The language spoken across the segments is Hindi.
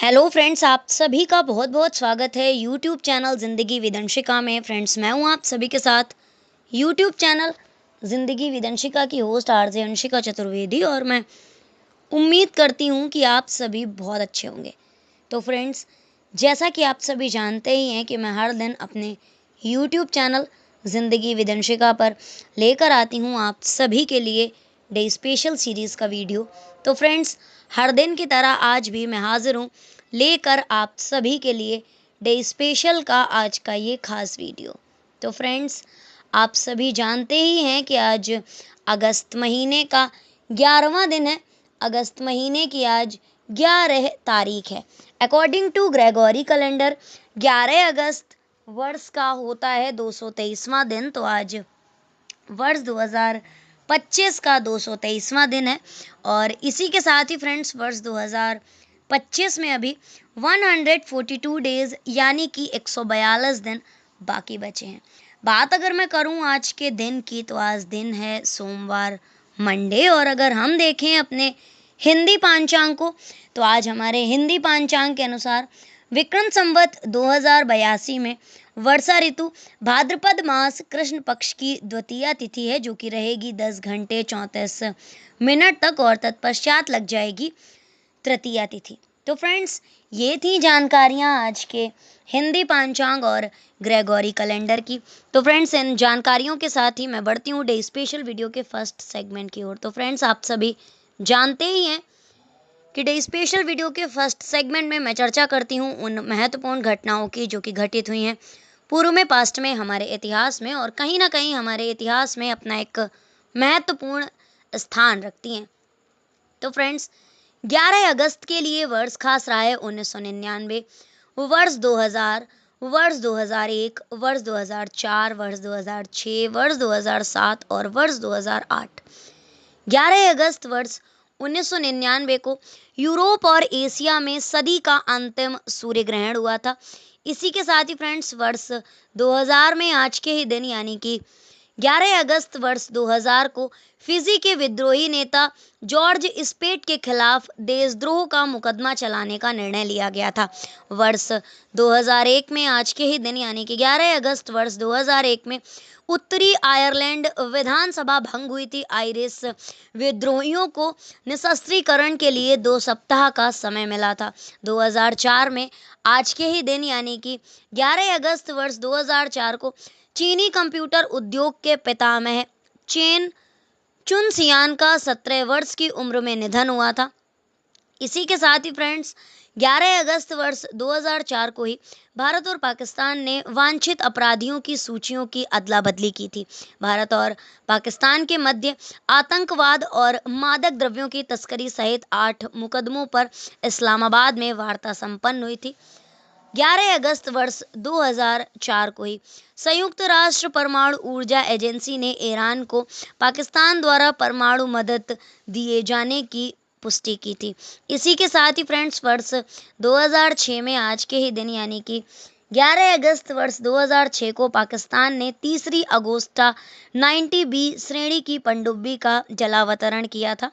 हेलो फ्रेंड्स, आप सभी का बहुत बहुत स्वागत है यूट्यूब चैनल ज़िंदगी विदंशिका में। फ्रेंड्स, मैं हूं आप सभी के साथ यूट्यूब चैनल ज़िंदगी विदंशिका की होस्ट आरजे अंशिका चतुर्वेदी, और मैं उम्मीद करती हूं कि आप सभी बहुत अच्छे होंगे। तो फ्रेंड्स, जैसा कि आप सभी जानते ही हैं कि मैं हर दिन अपने यूट्यूब चैनल ज़िंदगी विदंशिका पर लेकर आती हूं आप सभी के लिए डे स्पेशल सीरीज़ का वीडियो। तो फ्रेंड्स, हर दिन की तरह आज भी मैं हाजिर हूँ लेकर आप सभी के लिए डे स्पेशल का आज का ये खास वीडियो। तो फ्रेंड्स, आप सभी जानते ही हैं कि आज अगस्त महीने का 11वां दिन है। अगस्त महीने की आज 11 तारीख है। अकॉर्डिंग टू ग्रेगोरी कैलेंडर 11 अगस्त वर्ष का होता है 223वां दिन। तो आज वर्ष 2025 का 223वां दिन है, और इसी के साथ ही फ्रेंड्स, वर्ष 2025 में अभी 142 डेज यानी कि 142 दिन बाकी बचे हैं। बात अगर मैं करूं आज के दिन की, तो आज दिन है सोमवार, मंडे। और अगर हम देखें अपने हिंदी पांचांग को, तो आज हमारे हिंदी पांचांग के अनुसार विक्रम संवत 2082 में वर्षा ऋतु भाद्रपद मास कृष्ण पक्ष की द्वितीया तिथि है, जो कि रहेगी 10 घंटे 34 मिनट तक, और तत्पश्चात लग जाएगी तृतीया तिथि। तो फ्रेंड्स, ये थी जानकारियां आज के हिंदी पांचांग और ग्रेगोरी कैलेंडर की। तो फ्रेंड्स, इन जानकारियों के साथ ही मैं बढ़ती हूँ डे स्पेशल वीडियो के फर्स्ट सेगमेंट की ओर। तो फ्रेंड्स, आप सभी जानते ही हैं कि डे स्पेशल वीडियो के फर्स्ट सेगमेंट में मैं चर्चा करती हूँ उन महत्वपूर्ण घटनाओं की जो कि घटित हुई हैं पूर्व में, पास्ट में, हमारे इतिहास में, और कहीं ना कहीं हमारे इतिहास में अपना एक महत्वपूर्ण स्थान रखती हैं। तो फ्रेंड्स, 11 अगस्त के लिए वर्ष खास रहा है 1999, वर्ष 2000, वर्ष 2001, वर्ष 2004, वर्ष 2006, वर्ष 2007 और वर्ष 2008। 11 अगस्त वर्ष 1999 को यूरोप और एशिया में सदी का अंतिम सूर्य ग्रहण हुआ था। इसी के साथ ही फ्रेंड्स, वर्ष 2000 में आज के ही दिन यानी कि 11 अगस्त वर्ष 2000 को फिजी के विद्रोही नेता जॉर्ज स्पेट के खिलाफ देशद्रोह का मुकदमा चलाने का निर्णय लिया गया था। वर्ष 2001 में आज के ही दिन यानी कि 11 अगस्त वर्ष 2001 में उत्तरी आयरलैंड विधानसभा भंग हुई थी। आयरिश विद्रोहियों को निशस्त्रीकरण के लिए 2 सप्ताह का समय मिला था। 2004 में आज के ही दिन यानी कि 11 अगस्त वर्ष 2004 को चीनी कंप्यूटर उद्योग के पितामह चेन चुनसियान का 17 वर्ष की उम्र में निधन हुआ था। इसी के साथ ही फ्रेंड्स, 11 अगस्त वर्ष 2004 को ही भारत और पाकिस्तान ने वांछित अपराधियों की सूचियों की अदला बदली की थी। भारत और पाकिस्तान के मध्य आतंकवाद और मादक द्रव्यों की तस्करी सहित 8 मुकदमों पर इस्लामाबाद में वार्ता संपन्न हुई थी। 11 अगस्त वर्ष 2004 को ही संयुक्त राष्ट्र परमाणु ऊर्जा एजेंसी ने ईरान को पाकिस्तान द्वारा परमाणु मदद दिए जाने की पुष्टि की थी। इसी के साथ ही फ्रेंड्स, वर्ष 2006 में आज के ही दिन यानी कि 11 अगस्त वर्ष 2006 को पाकिस्तान ने तीसरी अगोस्टा 90B श्रेणी की पनडुब्बी का जलावतरण किया था।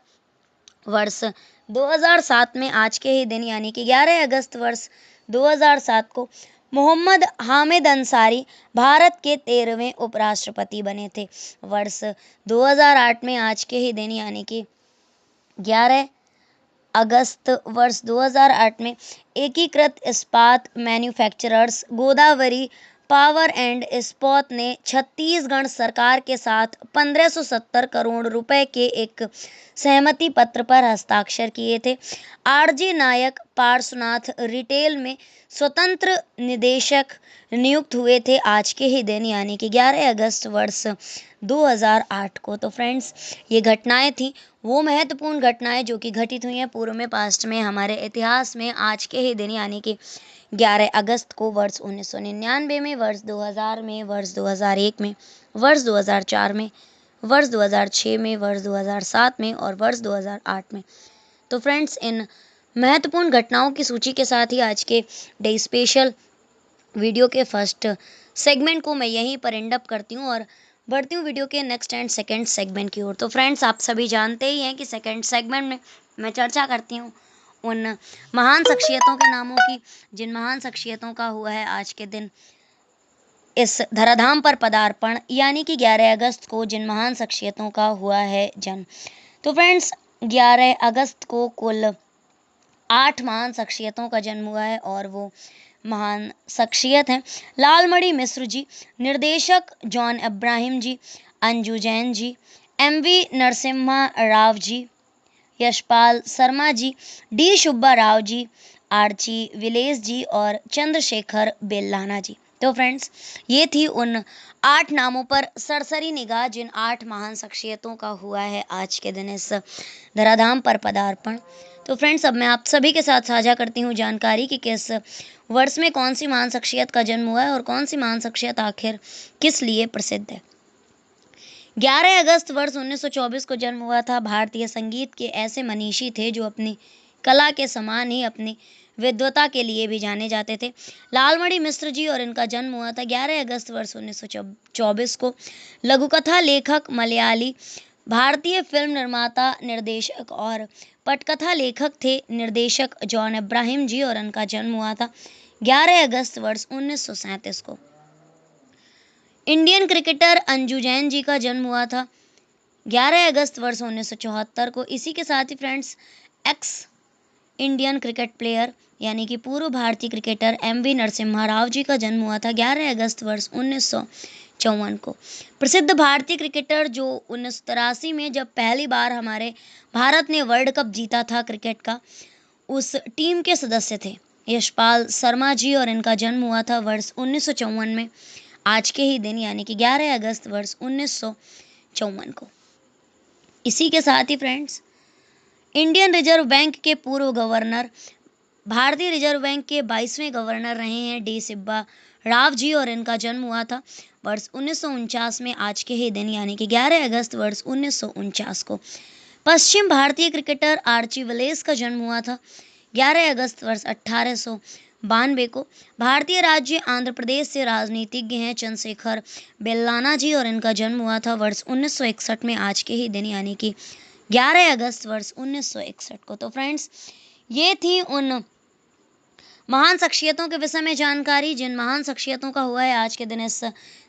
वर्ष 2007 में आज के ही दिन यानी कि 11 अगस्त वर्ष 2007 को मोहम्मद हामिद अंसारी भारत के 13वें उपराष्ट्रपति बने थे। वर्ष 2008 में आज के ही दिन यानी कि 11 अगस्त वर्ष 2008 में एकीकृत इस्पात मैन्युफैक्चरर्स गोदावरी पावर एंड इस्पात ने छत्तीसगढ़ सरकार के साथ 1570 करोड़ रुपए के एक सहमति पत्र पर हस्ताक्षर किए थे। आरजी नायक पार्श्वनाथ रिटेल में स्वतंत्र निदेशक नियुक्त हुए थे आज के ही दिन यानी कि 11 अगस्त वर्ष 2008 को। तो फ्रेंड्स, ये घटनाएं थी, वो महत्वपूर्ण घटनाएं जो कि घटित हुई हैं पूर्व में, पास्ट में, हमारे इतिहास में आज के ही दिन यानी कि 11 अगस्त को वर्ष 1999 में, वर्ष 2000 में, वर्ष 2001 में, वर्ष 2004 में, वर्ष 2006 में, वर्ष 2007 में और वर्ष 2008 में। तो फ्रेंड्स, इन महत्वपूर्ण घटनाओं की सूची के साथ ही आज के डे स्पेशल वीडियो के फर्स्ट सेगमेंट को मैं यहीं पर एंड अप करती हूँ और बढ़ती हूँ वीडियो के नेक्स्ट एंड सेकंड सेगमेंट की ओर। तो फ्रेंड्स, आप सभी जानते ही हैं कि सेकंड सेगमेंट में मैं चर्चा करती हूँ उन महान शख्सियतों के नामों की जिन महान शख्सियतों का हुआ है आज के दिन इस धराधाम पर पदार्पण, यानी कि 11 अगस्त को जिन महान शख्सियतों का हुआ है जन्म। तो फ्रेंड्स 11 अगस्त को कुल 8 महान शख्सियतों का जन्म हुआ है और वो महान शख्सियत हैं लालमणि मिश्र जी, निर्देशक जॉन अब्राहम जी, अंजू जैन जी, एमवी नरसिम्हा राव जी, Yashpal Sharma ji, D Subba Rao ji, Archie Willis जी और चंद्रशेखर बेल्लाना जी। तो फ्रेंड्स ये थी उन 8 नामों पर सरसरी निगाह जिन 8 महान शख्सियतों का हुआ है आज के दिन इस धराधाम पर पदार्पण। तो फ्रेंड्स अब मैं आप सभी के साथ साझा करती हूँ जानकारी कि किस वर्ष में कौन सी महान शख्सियत का जन्म हुआ है और कौन सी महान शख्सियत आखिर किस लिए प्रसिद्ध है। 11 अगस्त वर्ष 1924 को जन्म हुआ था। भारतीय संगीत के ऐसे मनीषी थे जो अपनी कला के समान ही अपनी विद्वता के लिए भी जाने जाते थे। लालमणि मिश्र जी और इनका जन्म हुआ था 11 अगस्त वर्ष 1924 को। लघुकथा लेखक, मलयाली भारतीय फिल्म निर्माता, निर्देशक और पटकथा लेखक थे निर्देशक जॉन अब्राहम जी और इनका जन्म हुआ था 11 अगस्त वर्ष 1937 को। इंडियन क्रिकेटर अंजू जैन जी का जन्म हुआ था 11 अगस्त वर्ष 1974 को। इसी के साथ ही friends ex Indian cricket player यानी कि पूर्व भारतीय क्रिकेटर एमवी नरसिम्हा राव जी का जन्म हुआ था 11 अगस्त वर्ष 1954 को। प्रसिद्ध भारतीय क्रिकेटर जो 1983 में जब पहली बार हमारे भारत ने वर्ल्ड कप जीता था क्रिकेट का, उस टीम के सदस्य थे यशपाल शर्मा जी और इनका जन्म हुआ था वर्ष 1954 में आज के ही दिन यानी कि 11 अगस्त वर्ष 1954 को। इसी के साथ ही फ्रेंड्स इंडियन रिजर्व बैंक के पूर्व गवर्नर, भारतीय रिजर्व बैंक के 22वें गवर्नर रहे हैं डी सुब्बा राव जी और इनका जन्म हुआ था वर्ष 1949 में आज के ही दिन यानी कि 11 अगस्त वर्ष 1949 को। पश्चिम भारतीय क्रिकेटर आर्ची विलेस का जन्म हुआ था 11 अगस्त वर्ष 1892 को। भारतीय राज्य आंध्र प्रदेश से राजनीतिज्ञ हैं चंद्रशेखर बेल्लाना जी और इनका जन्म हुआ था वर्ष 1961 में आज के ही दिन यानी कि 11 अगस्त वर्ष 1961 को। तो फ्रेंड्स ये थी उन महान शख्सियतों के विषय में जानकारी जिन महान शख्सियतों का हुआ है आज के दिन इस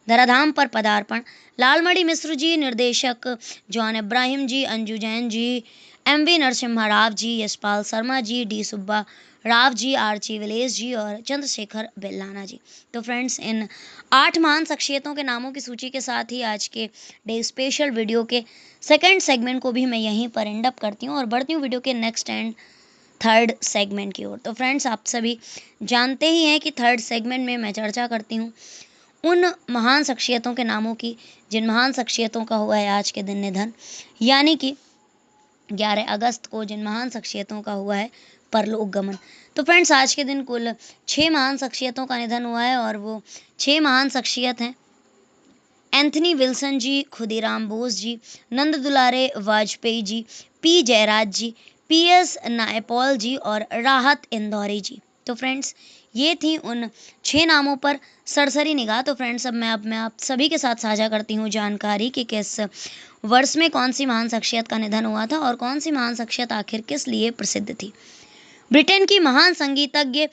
धराधाम पर पदार्पण। लालमणि मिश्र जी, निर्देशक जॉन अब्राहम जी, अंजू जैन जी, एमवी नरसिम्हा राव जी, Yashpal Sharma ji, D Subba Rao ji, Archie Willis जी और चंद्रशेखर बेल्लाना जी। तो फ्रेंड्स इन 8 महान शख्सियतों के नामों की सूची के साथ ही आज के डे स्पेशल वीडियो के सेकंड सेगमेंट को भी मैं यहीं पर एंड अप करती हूँ और बढ़ती हूँ वीडियो के नेक्स्ट एंड थर्ड सेगमेंट की ओर। तो फ्रेंड्स आप सभी जानते ही हैं कि थर्ड सेगमेंट में मैं चर्चा करती हूँ उन महान शख्सियतों के नामों की जिन महान शख्सियतों का हुआ है आज के दिन निधन, यानी कि 11 अगस्त को जिन महान शख्सियतों का हुआ है परलोक गमन। तो फ्रेंड्स आज के दिन कुल 6 महान शख्सियतों का निधन हुआ है और वो 6 महान शख्सियत हैं एंथनी विल्सन जी, खुदीराम बोस जी, नंद दुलारे वाजपेयी जी, पी जयराज जी, पीएस नायपॉल जी और राहत इंदौरी जी। तो फ्रेंड्स ये थी उन 6 नामों पर सरसरी निगाह। तो फ्रेंड्स अब मैं आप सभी के साथ साझा करती हूँ जानकारी कि किस वर्ष में कौन सी महान शख्सियत का निधन हुआ था और कौन सी महान शख्सियत आखिर किस लिए प्रसिद्ध थी। ब्रिटेन की महान संगीतज्ञ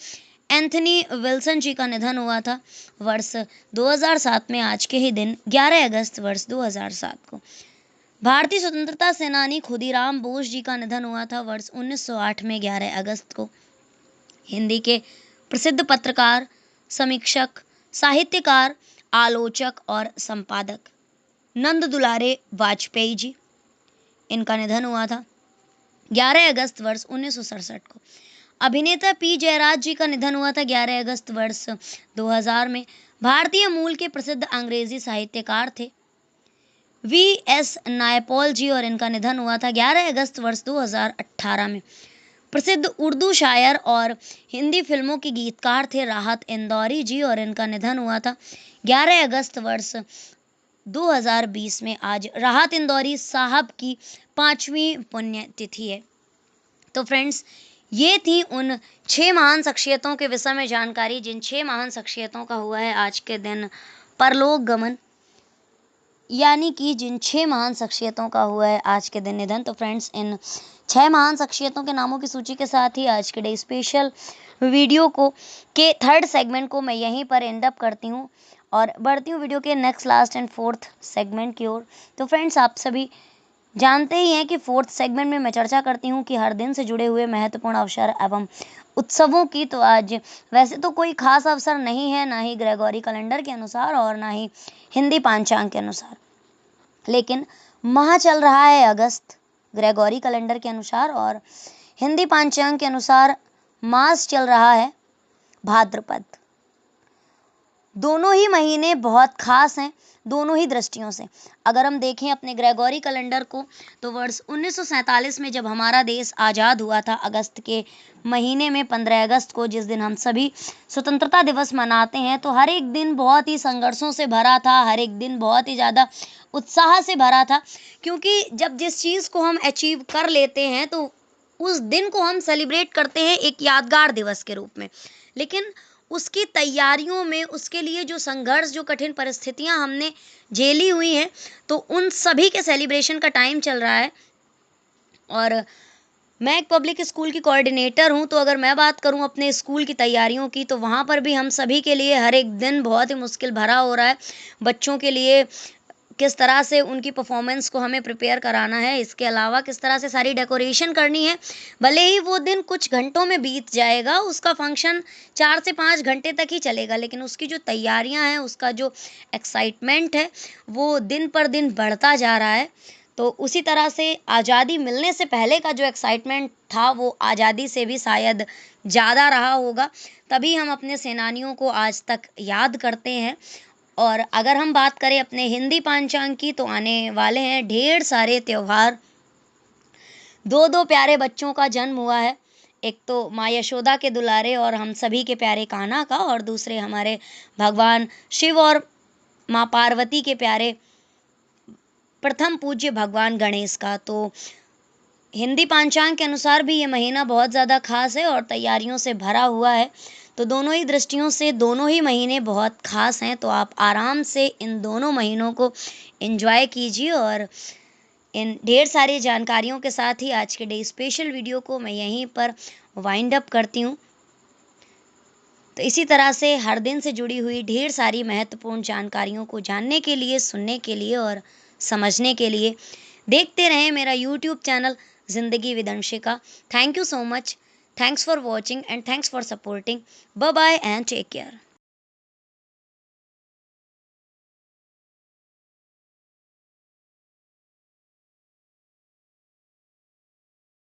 एंथनी विल्सन जी का निधन हुआ था वर्ष 2007 में आज के ही दिन 11 अगस्त वर्ष 2007 को। भारतीय स्वतंत्रता सेनानी खुदीराम बोस जी का निधन हुआ था वर्ष 1908 में 11 अगस्त को। हिंदी के प्रसिद्ध पत्रकार, समीक्षक, साहित्यकार, आलोचक और संपादक नंद दुलारे वाजपेयी जी, इनका निधन हुआ था 11 अगस्त वर्ष 1967 को। अभिनेता पी जयराज जी का निधन हुआ था 11 अगस्त वर्ष 2000 में। भारतीय मूल के प्रसिद्ध अंग्रेजी साहित्यकार थे वी.एस. नायपॉल जी और इनका निधन हुआ था 11 अगस्त वर्ष 2018 में। प्रसिद्ध उर्दू शायर और हिंदी फिल्मों की गीतकार थे राहत इंदौरी जी और इनका निधन हुआ था 11 अगस्त वर्ष 2020 में। आज राहत इंदौरी साहब की 5वीं पुण्यतिथि है। तो फ्रेंड्स ये थी उन 6 महान शख्सियतों के विषय में जानकारी जिन 6 महान शख्सियतों का हुआ है आज के दिन परलोक गमन, यानी कि जिन 6 महान शख्सियतों का हुआ है आज के दिन निधन। तो फ्रेंड्स, इन 6 महान शख्सियतों के नामों की सूची के साथ ही आज के डे स्पेशल वीडियो को के थर्ड सेगमेंट को मैं यहीं पर एंड अप करती हूँ और बढ़ती हूँ वीडियो के next, last and fourth segment की ओर। तो फ्रेंड्स, आप सभी जानते ही हैं कि फोर्थ सेगमेंट में मैं चर्चा करती हूँ कि हर दिन से जुड़े हुए महत्वपूर्ण अवसर एवं उत्सवों की। तो आज वैसे तो कोई खास अवसर नहीं है, ना ही ग्रेगोरी कैलेंडर के अनुसार और ना ही हिंदी पंचांग के अनुसार, लेकिन माह चल रहा है अगस्त ग्रेगोरी कैलेंडर के अनुसार और हिंदी पंचांग के अनुसार मास चल रहा है भाद्रपद। दोनों ही महीने बहुत खास हैं, दोनों ही दृष्टियों से। अगर हम देखें अपने ग्रेगोरी कैलेंडर को, तो वर्ष 1947 में जब हमारा देश आज़ाद हुआ था, अगस्त के महीने में 15 अगस्त को, जिस दिन हम सभी स्वतंत्रता दिवस मनाते हैं, तो हर एक दिन बहुत ही संघर्षों से भरा था, हर एक दिन बहुत ही ज़्यादा उत्साह से भरा था, क्योंकि जब जिस चीज़ को हम अचीव कर लेते हैं तो उस दिन को हम सेलिब्रेट करते हैं एक यादगार दिवस के रूप में। लेकिन उसकी तैयारियों में, उसके लिए जो संघर्ष, जो कठिन परिस्थितियां हमने झेली हुई हैं, तो उन सभी के सेलिब्रेशन का टाइम चल रहा है। और मैं एक पब्लिक स्कूल की कोऑर्डिनेटर हूं, तो अगर मैं बात करूं अपने स्कूल की तैयारियों की, तो वहां पर भी हम सभी के लिए हर एक दिन बहुत ही मुश्किल भरा हो रहा है। बच्चों के लिए किस तरह से उनकी परफॉर्मेंस को हमें प्रिपेयर कराना है, इसके अलावा किस तरह से सारी डेकोरेशन करनी है। भले ही वो दिन कुछ घंटों में बीत जाएगा, उसका फंक्शन 4 से 5 घंटे तक ही चलेगा, लेकिन उसकी जो तैयारियां हैं, उसका जो एक्साइटमेंट है, वो दिन पर दिन बढ़ता जा रहा है। तो उसी तरह से आज़ादी मिलने से पहले का जो एक्साइटमेंट था, वो आज़ादी से भी शायद ज़्यादा रहा होगा। तभी हम अपने सेनानियों को आज तक याद करते हैं। और अगर हम बात करें अपने हिंदी पंचांग की, तो आने वाले हैं ढेर सारे त्योहार। दो प्यारे बच्चों का जन्म हुआ है, एक तो माँ यशोदा के दुलारे और हम सभी के प्यारे कान्हा का, और दूसरे हमारे भगवान शिव और माँ पार्वती के प्यारे प्रथम पूज्य भगवान गणेश का। तो हिंदी पंचांग के अनुसार भी ये महीना बहुत ज़्यादा खास है और तैयारियों से भरा हुआ है। तो दोनों ही दृष्टियों से दोनों ही महीने बहुत खास हैं। तो आप आराम से इन दोनों महीनों को एंजॉय कीजिए। और इन ढेर सारी जानकारियों के साथ ही आज के डे स्पेशल वीडियो को मैं यहीं पर वाइंड अप करती हूँ। तो इसी तरह से हर दिन से जुड़ी हुई ढेर सारी महत्वपूर्ण जानकारियों को जानने के लिए, सुनने के लिए और समझने के लिए देखते रहें मेरा YouTube channel Zindagi with Anshika. Thank you so much, thanks for watching and thanks for supporting. Bye bye and take care.